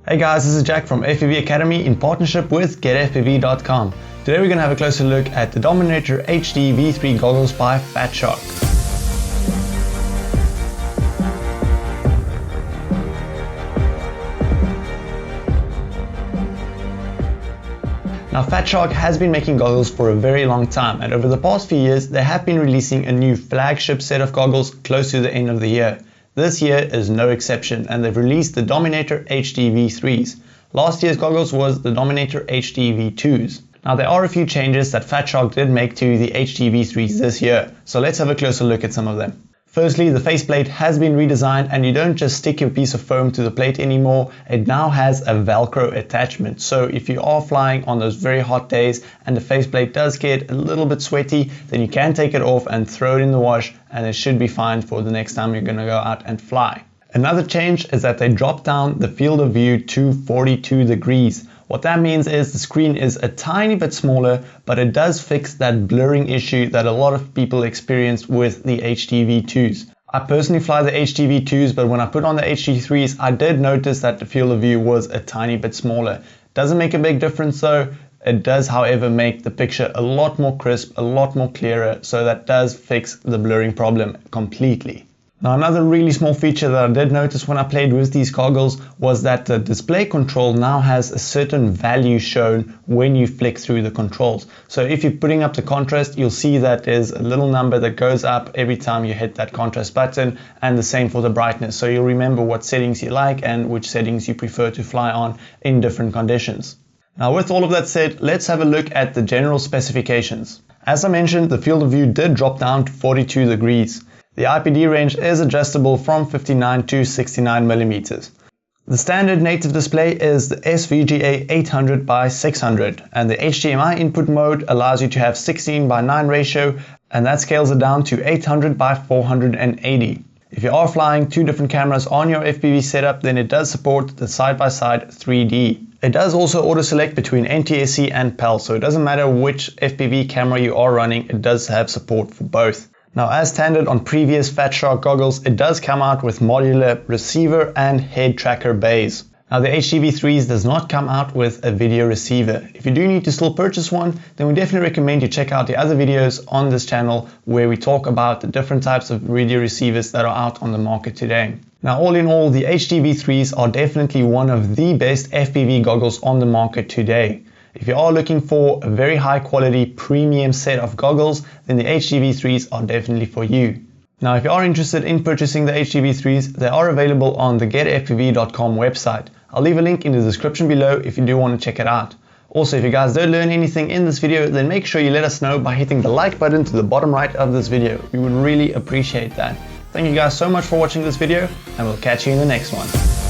Hey guys, this is Jack from FPV Academy in partnership with GetFPV.com. Today we're going to have a closer look at the Dominator HD3 Goggles by FatShark. Now FatShark has been making goggles for a very long time, and over the past few years they have been releasing a new flagship set of goggles close to the end of the year. This year is no exception, and they've released the Dominator HD3s. Last year's goggles was the Dominator HD2s. Now there are a few changes that FatShark did make to the HD3s this year, so let's have a closer look at some of them. Firstly, the faceplate has been redesigned, and you don't just stick your piece of foam to the plate anymore. It now has a Velcro attachment. So if you are flying on those very hot days and the faceplate does get a little bit sweaty, then you can take it off and throw it in the wash, and it should be fine for the next time you're going to go out and fly. Another change is that they dropped down the field of view to 42 degrees. What that means is the screen is a tiny bit smaller, but it does fix that blurring issue that a lot of people experience with the HD2s. I personally fly the HD2s, but when I put on the HD3s, I did notice that the field of view was a tiny bit smaller. Doesn't make a big difference though. It does, however, make the picture a lot more crisp, a lot more clearer, so that does fix the blurring problem completely. Now another really small feature that I did notice when I played with these goggles was that the display control now has a certain value shown when you flick through the controls. So if you're putting up the contrast, you'll see that there's a little number that goes up every time you hit that contrast button, and the same for the brightness. So you'll remember what settings you like and which settings you prefer to fly on in different conditions. Now with all of that said, let's have a look at the general specifications. As I mentioned, the field of view did drop down to 42 degrees. The IPD range is adjustable from 59 to 69 millimeters. The standard native display is the SVGA 800 by 600, and the HDMI input mode allows you to have 16:9 ratio, and that scales it down to 800 by 480. If you are flying two different cameras on your FPV setup, then it does support the side-by-side 3D. It does also auto-select between NTSC and PAL, so it doesn't matter which FPV camera you are running, it does have support for both. Now, as standard on previous FatShark goggles, it does come out with modular receiver and head tracker bays. Now, the HD3s does not come out with a video receiver. If you do need to still purchase one, then we definitely recommend you check out the other videos on this channel where we talk about the different types of video receivers that are out on the market today. Now, all in all, the HD3s are definitely one of the best FPV goggles on the market today. If you are looking for a very high quality premium set of goggles, then the HD3s are definitely for you. Now if you are interested in purchasing the HD3s, they are available on the GetFPV.com website. I'll leave a link in the description below if you do want to check it out. Also, if you guys don't learn anything in this video, then make sure you let us know by hitting the like button to the bottom right of this video. We would really appreciate that. Thank you guys so much for watching this video, and we'll catch you in the next one.